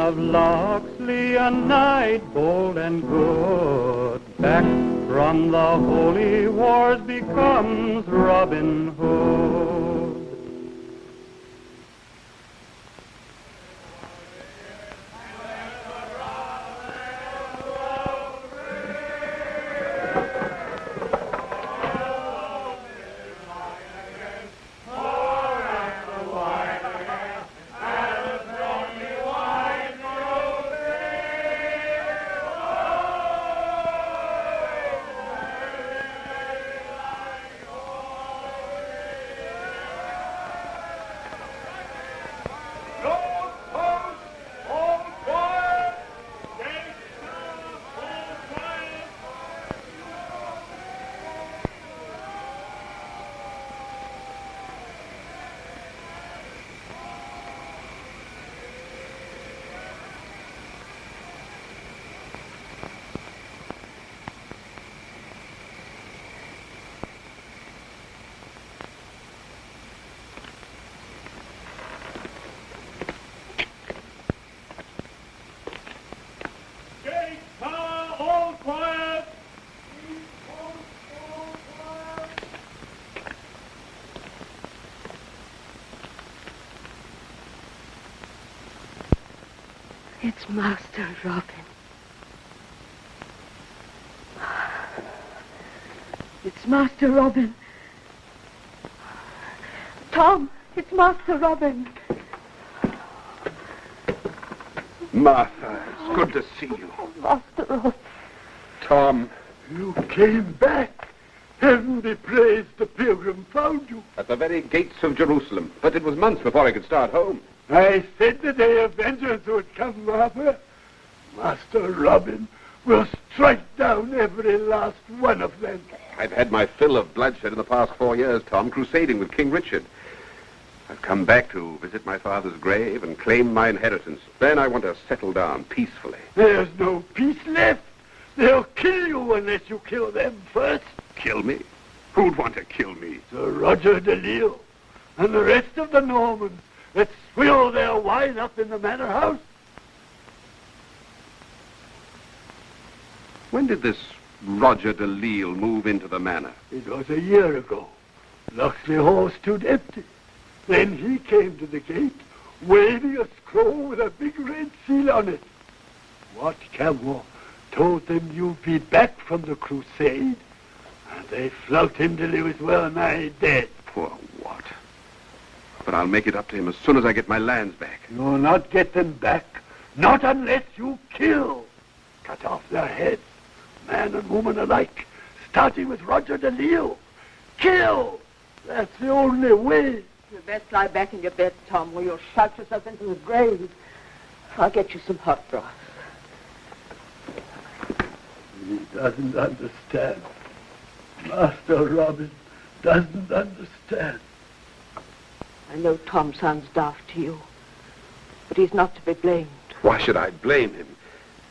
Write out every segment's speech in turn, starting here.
of Locksley, a knight bold and good, back from the holy wars becomes Robin Hood. It's Master Robin. It's Master Robin. Tom, it's Master Robin. Martha, it's good to see you. Oh, Master Robin. Tom. You came back. Heaven be praised, the pilgrim found you. At the very gates of Jerusalem. But it was months before I could start home. I said the day of vengeance would come, Martha. Master Robin will strike down every last one of them. I've had my fill of bloodshed in the past 4 years, Tom, crusading with King Richard. I've come back to visit my father's grave and claim my inheritance. Then I want to settle down peacefully. There's no peace left. They'll kill you unless you kill them first. Kill me? Who'd want to kill me? Sir Roger de Lisle and the rest of the Normans that swill their wine up in the manor house. When did this Roger de Lisle move into the manor? It was a year ago. Locksley Hall stood empty. Then he came to the gate, waving a scroll with a big red seal on it. Wat Camwell told them you'd be back from the crusade, and they flogged him till he was well nigh dead. Poor Wat. But I'll make it up to him as soon as I get my lands back. You'll not get them back, not unless you kill. Cut off their heads, man and woman alike, starting with Roger de Lisle. Kill! That's the only way. You'd best lie back in your bed, Tom, or you'll shout yourself into the grave. I'll get you some hot broth. He doesn't understand. Master Robin doesn't understand. I know Tom sounds daft to you, but he's not to be blamed. Why should I blame him?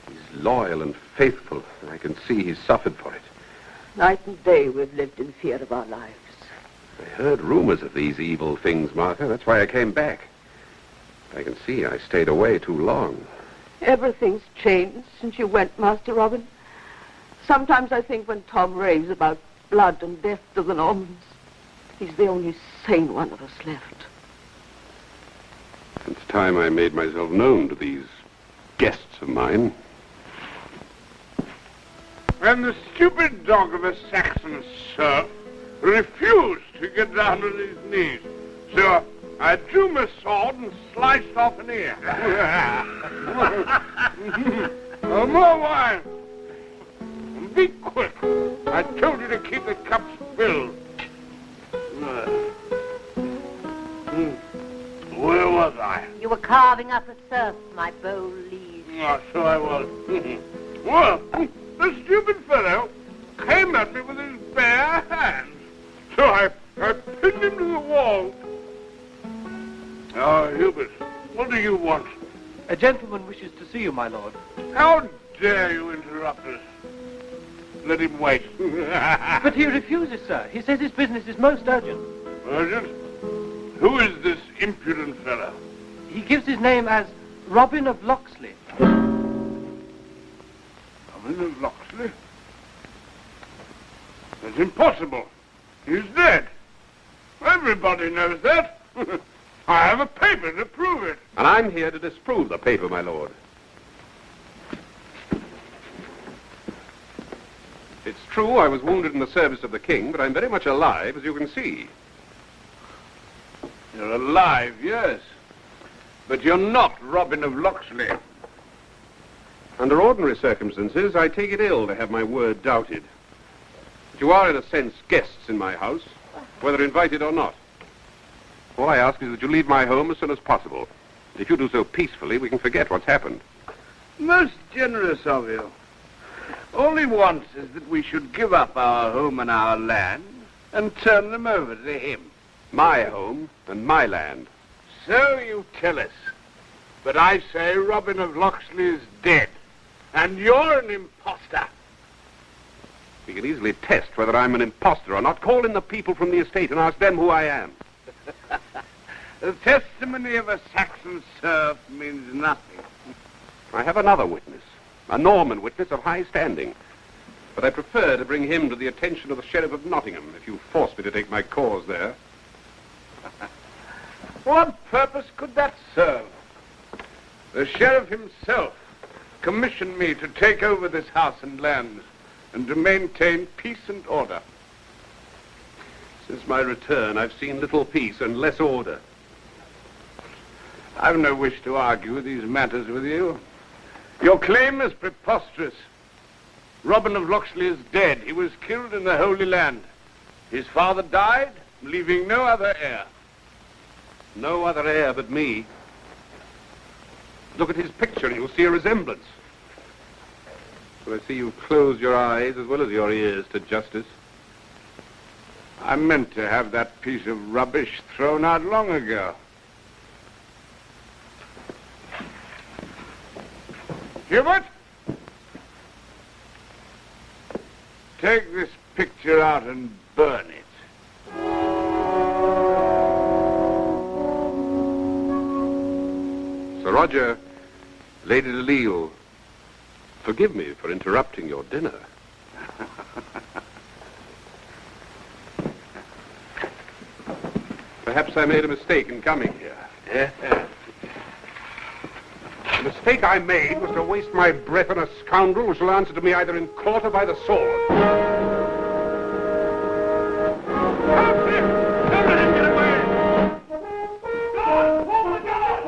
He's loyal and faithful, and I can see he's suffered for it. Night and day we've lived in fear of our lives. I heard rumors of these evil things, Martha. That's why I came back. I can see I stayed away too long. Everything's changed since you went, Master Robin. Sometimes I think when Tom raves about blood and death to the Normans, he's the only sane one of us left. It's time I made myself known to these guests of mine. And the stupid dog of a Saxon serf refused to get down on his knees. So I drew my sword and sliced off an ear. More wine. Be quick. I told you to keep the cups filled. Where was I? You were carving up a serf, my bold liege. Oh, so I was. Well, the stupid fellow came at me with his bare hands. So I pinned him to the wall. Oh, Hubert, what do you want? A gentleman wishes to see you, my lord. How dare you interrupt us? Let him wait. But he refuses, sir. He says his business is most urgent. Urgent? Who is this impudent fellow? He gives his name as Robin of Locksley. Robin of Locksley? That's impossible. He's dead. Everybody knows that. I have a paper to prove it. And I'm here to disprove the paper, my lord. It's true I was wounded in the service of the king, but I'm very much alive, as you can see. You're alive, yes. But you're not Robin of Locksley. Under ordinary circumstances, I take it ill to have my word doubted. But you are, in a sense, guests in my house, whether invited or not. All I ask is that you leave my home as soon as possible. If you do so peacefully, we can forget what's happened. Most generous of you. All he wants is that we should give up our home and our land and turn them over to him. My home and my land. So you tell us. But I say Robin of Locksley is dead. And you're an imposter. We can easily test whether I'm an impostor or not. Call in the people from the estate and ask them who I am. The testimony of a Saxon serf means nothing. I have another witness, a Norman witness of high standing. But I prefer to bring him to the attention of the Sheriff of Nottingham, if you force me to take my cause there. What purpose could that serve? The sheriff himself commissioned me to take over this house and lands and to maintain peace and order. Since my return, I've seen little peace and less order. I've no wish to argue these matters with you. Your claim is preposterous. Robin of Locksley is dead. He was killed in the Holy Land. His father died, leaving no other heir. No other heir but me. Look at his picture and you'll see a resemblance. So I see you've closed your eyes as well as your ears to justice. I meant to have that piece of rubbish thrown out long ago. Hubert? Take this picture out and burn it. Sir Roger, Lady Delisle, forgive me for interrupting your dinner. Perhaps I made a mistake in coming here. Yeah. The mistake I made was to waste my breath on a scoundrel who shall answer to me either in court or by the sword. Help him! Don't let him get away! God! Oh, my God!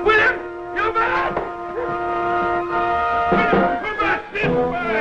William! You man! William, come back this way!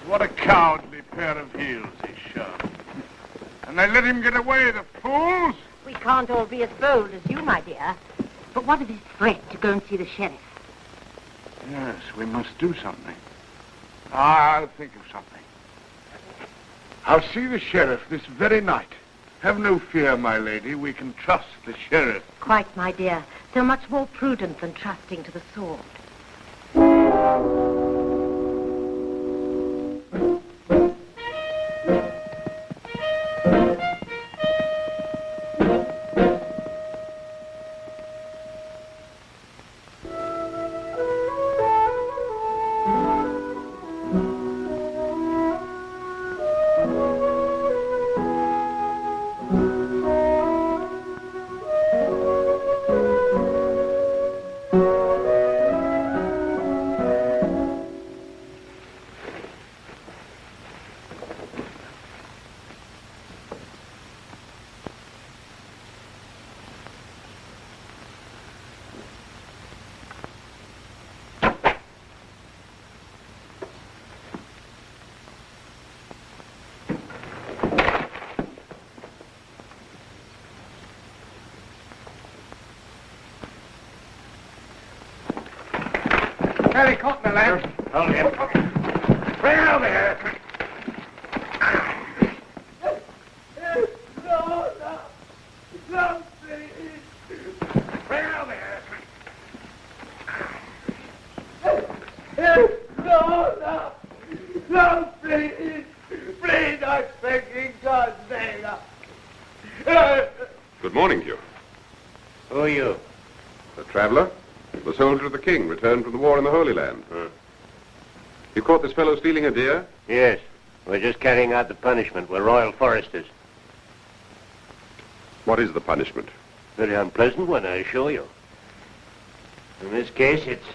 What a cowardly pair of heels he's shown. And they let him get away, the fools! We can't all be as bold as you, my dear. But what of his threat to go and see the sheriff? Yes, we must do something. I'll think of something. I'll see the sheriff this very night. Have no fear, my lady. We can trust the sheriff. Quite, my dear. So much more prudent than trusting to the sword. the lad. Hold him. Bring over here. No, please. Bring over here. No, please. Please, I beg in God's name. Good morning to you. Who are you? A traveler? The soldier of the king, returned from the war in the Holy Land. You caught this fellow stealing a deer? Yes. We're just carrying out the punishment. We're royal foresters. What is the punishment? Very unpleasant one, I assure you. In this case, it's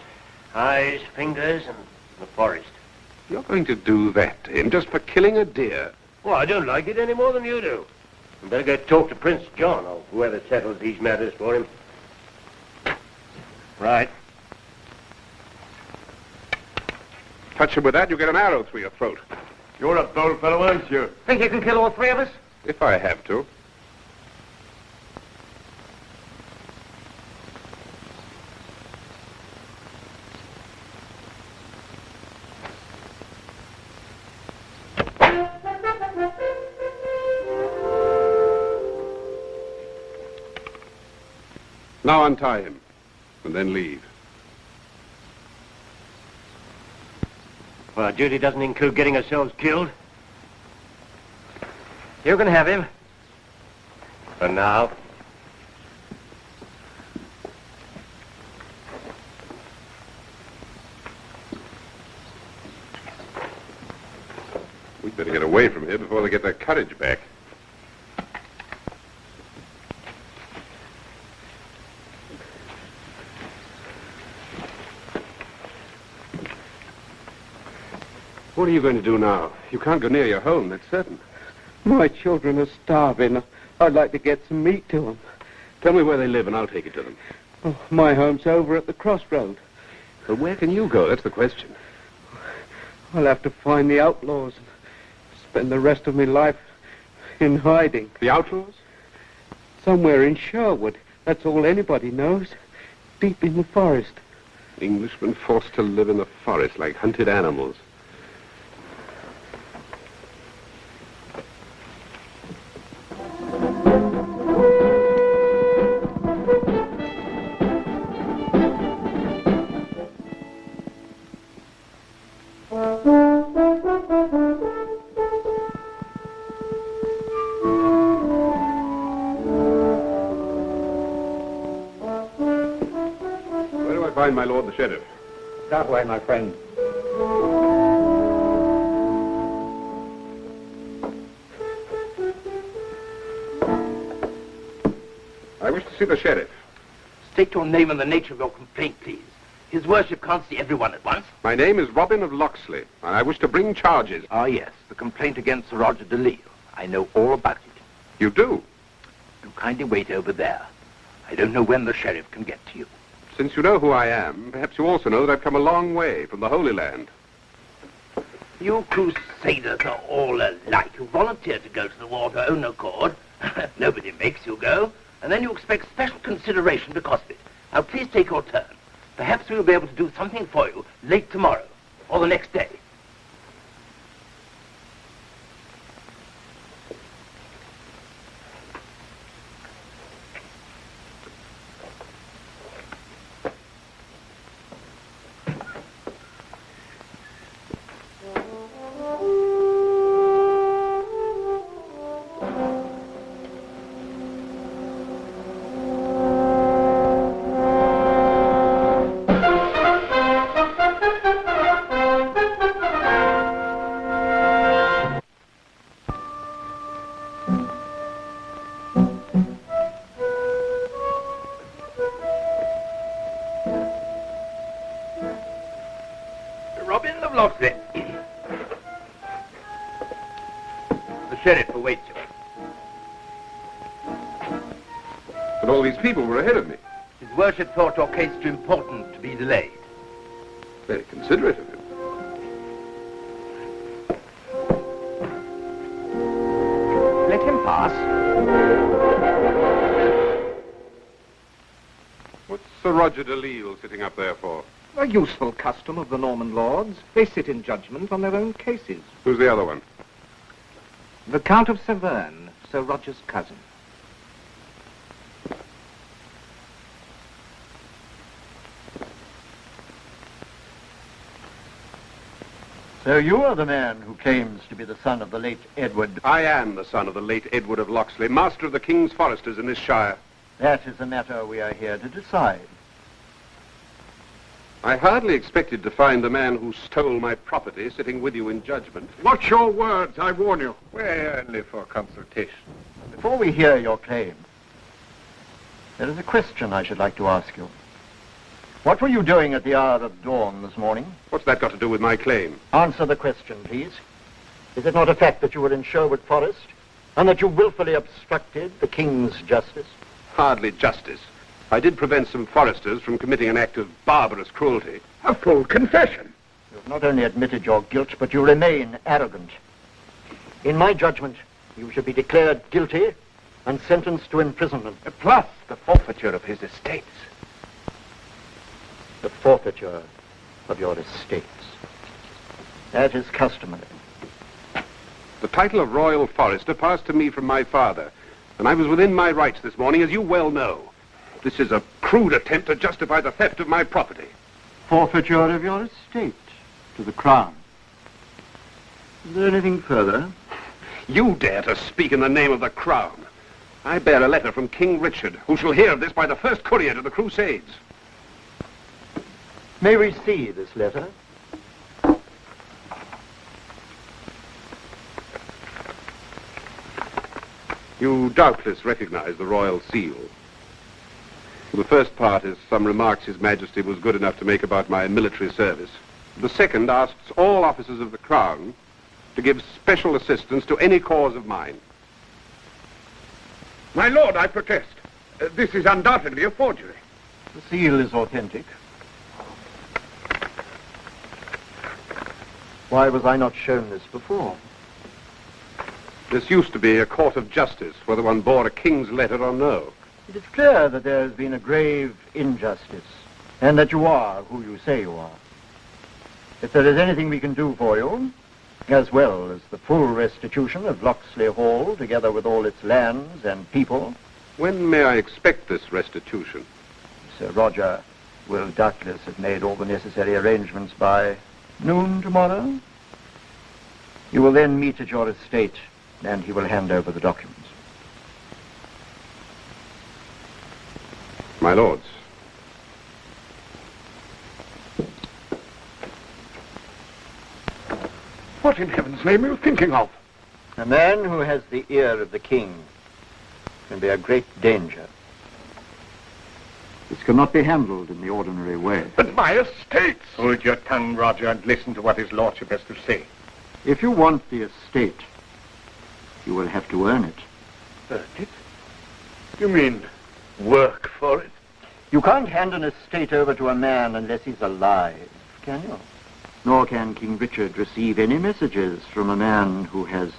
eyes, fingers, and the forest. You're going to do that to him just for killing a deer? Well, I don't like it any more than you do. You better go talk to Prince John, or whoever settles these matters for him. Right. Touch him with that, you get an arrow through your throat. You're a bold fellow, aren't you? Think you can kill all three of us? If I have to. Now untie him, and then leave. Well, our duty doesn't include getting ourselves killed. You can have him. For now. We'd better get away from here before they get their courage back. What are you going to do now? You can't go near your home, that's certain. My children are starving. I'd like to get some meat to them. Tell me where they live and I'll take it to them. Oh, my home's over at the crossroad. But where can you go? That's the question. I'll have to find the outlaws and spend the rest of my life in hiding. The outlaws? Somewhere in Sherwood. That's all anybody knows. Deep in the forest. Englishmen forced to live in the forest like hunted animals. Where do I find my lord the sheriff? That way, my friend. I wish to see the sheriff. State your name and the nature of your complaint, please. His worship can't see everyone at once. My name is Robin of Locksley, and I wish to bring charges. Ah, yes, the complaint against Sir Roger de Lisle. I know all about it. You do? You kindly wait over there. I don't know when the sheriff can get to you. Since you know who I am, perhaps you also know that I've come a long way from the Holy Land. You crusaders are all alike. You volunteer to go to the war of your own accord. Nobody makes you go. And then you expect special consideration because of it. Now, please take your turn. Perhaps we'll be able to do something for you late tomorrow or the next day. Robin of Locksley. The sheriff awaits you. But all these people were ahead of me. His worship thought your case too important to be delayed. Very considerate of him. Let him pass. What's Sir Roger de Lisle sitting up there for? A useful custom of the Norman lords. They sit in judgment on their own cases. Who's the other one? The Count of Severn, Sir Roger's cousin. So you are the man who claims to be the son of the late Edward. I am the son of the late Edward of Locksley, master of the King's foresters in this shire. That is a matter we are here to decide. I hardly expected to find the man who stole my property sitting with you in judgment. Watch your words, I warn you. We're only for consultation. Before we hear your claim, there is a question I should like to ask you. What were you doing at the hour of dawn this morning? What's that got to do with my claim? Answer the question, please. Is it not a fact that you were in Sherwood Forest and that you willfully obstructed the King's justice? Hardly justice. I did prevent some foresters from committing an act of barbarous cruelty. A full confession. You have not only admitted your guilt, but you remain arrogant. In my judgment, you should be declared guilty and sentenced to imprisonment. Plus the forfeiture of his estates. The forfeiture of your estates. That is customary. The title of Royal Forester passed to me from my father, and I was within my rights this morning, as you well know. This is a crude attempt to justify the theft of my property. Forfeiture of your estate to the Crown. Is there anything further? You dare to speak in the name of the Crown. I bear a letter from King Richard, who shall hear of this by the first courier to the Crusades. May we see this letter? You doubtless recognize the royal seal. The first part is some remarks His Majesty was good enough to make about my military service. The second asks all officers of the Crown to give special assistance to any cause of mine. My lord, I protest. This is undoubtedly a forgery. The seal is authentic. Why was I not shown this before? This used to be a court of justice, whether one bore a king's letter or no. It is clear that there has been a grave injustice, and that you are who you say you are. If there is anything we can do for you, as well as the full restitution of Locksley Hall, together with all its lands and people... When may I expect this restitution? Sir Roger will doubtless have made all the necessary arrangements by noon tomorrow. You will then meet at your estate, and he will hand over the documents. My lords. What in heaven's name are you thinking of? A man who has the ear of the king can be a great danger. This cannot be handled in the ordinary way. But my estates! Hold your tongue, Roger, and listen to what his lordship has to say. If you want the estate, you will have to earn it. Earn it? You mean work for it? You can't hand an estate over to a man unless he's alive, can you? Nor can King Richard receive any messages from a man who has,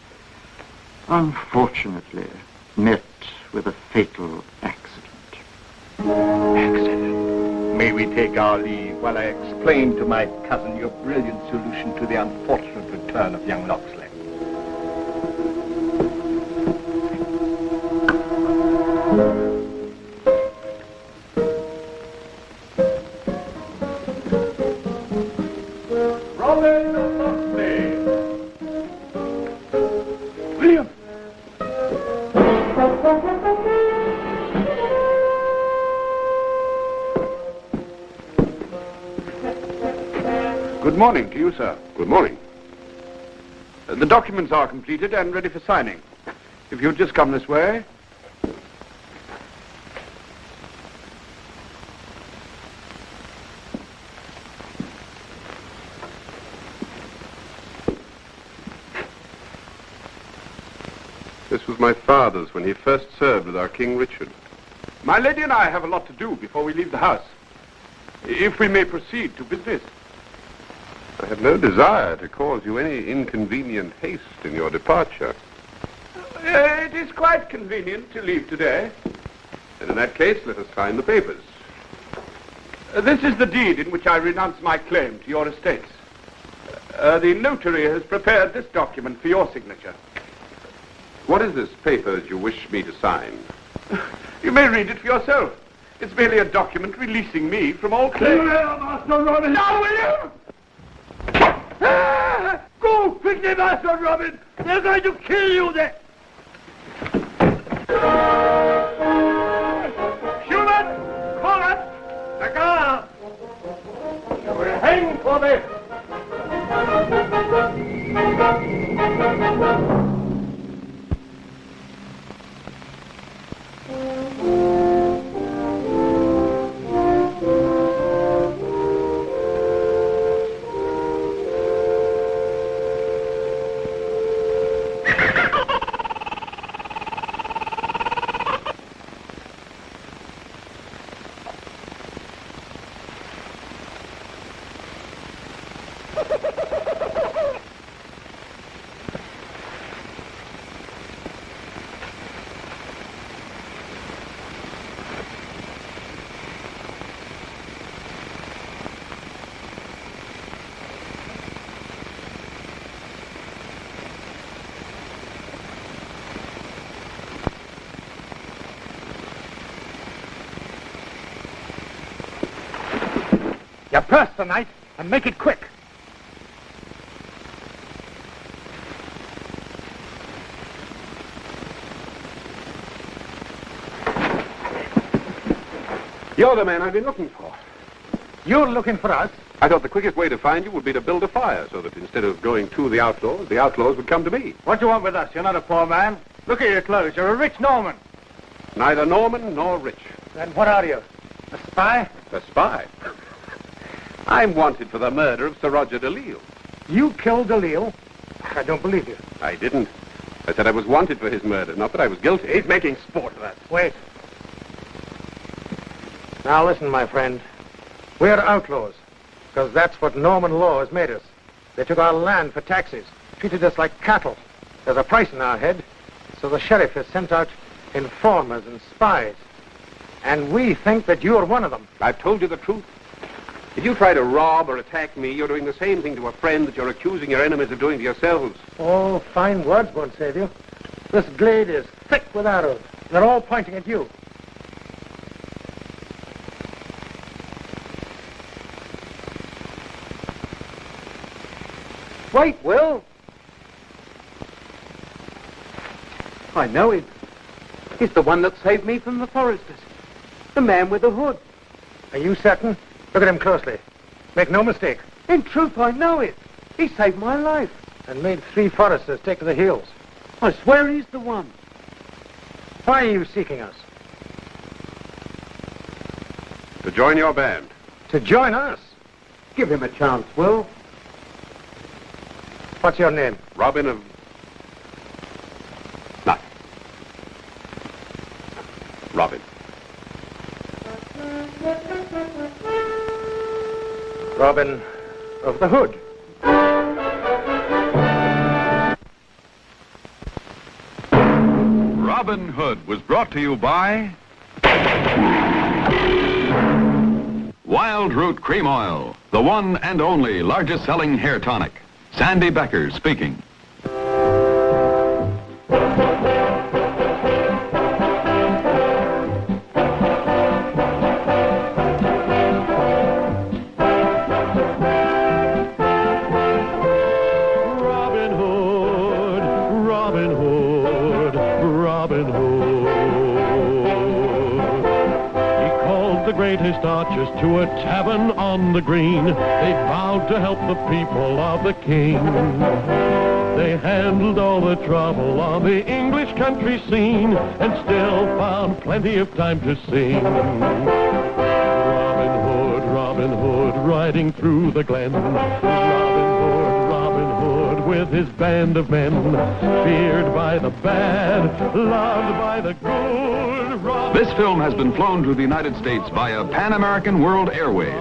unfortunately, met with a fatal accident. Accident? May we take our leave while I explain to my cousin your brilliant solution to the unfortunate return of young Locksley? Robin of Locksley! William! Good morning to you, sir. Good morning. The documents are completed and ready for signing. If you'd just come this way. This was my father's when he first served with our King Richard. My lady and I have a lot to do before we leave the house. If we may proceed to business. I have no desire to cause you any inconvenient haste in your departure. It is quite convenient to leave today. And in that case, let us sign the papers. This is the deed in which I renounce my claim to your estates. The notary has prepared this document for your signature. What is this paper that you wish me to sign? You may read it for yourself. It's merely a document releasing me from all claim. Master Robin! Now, will you? Go quickly, Master Robin! They're going to kill you there! Schumann! Collins! The guard! You will hang for this! You press the knife and make it quick. You're the man I've been looking for. You're looking for us? I thought the quickest way to find you would be to build a fire so that instead of going to the outlaws would come to me. What do you want with us? You're not a poor man. Look at your clothes. You're a rich Norman. Neither Norman nor rich. Then what are you? A spy? A spy. I'm wanted for the murder of Sir Roger de Lisle. You killed Delisle? I don't believe you. I didn't. I said I was wanted for his murder, not that I was guilty. He's making sport of us. Wait. Now listen, my friend. We're outlaws, because that's what Norman law has made us. They took our land for taxes, treated us like cattle. There's a price in our head, so the sheriff has sent out informers and spies. And we think that you're one of them. I've told you the truth. If you try to rob or attack me, you're doing the same thing to a friend that you're accusing your enemies of doing to yourselves. Oh, fine words won't save you. This glade is thick with arrows. They're all pointing at you. Wait, Will. I know him. He's the one that saved me from the foresters. The man with the hood. Are you certain? Look at him closely. Make no mistake. In truth, I know it. He saved my life. And made 3 foresters take to the hills. I swear he's the one. Why are you seeking us? To join your band. To join us? Give him a chance, Will. What's your name? Robin of... Nothing. Robin. Robin of the Hood. Robin Hood was brought to you by Wild Root Cream Oil, the one and only largest selling hair tonic. Sandy Becker speaking. Archers to a tavern on the green. They vowed to help the people of the king. They handled all the trouble on the English country scene and still found plenty of time to sing. Robin Hood, riding through the glen. Robin Hood, with his band of men. Feared by the bad, loved by the good. This film has been flown to the United States via Pan American World Airways.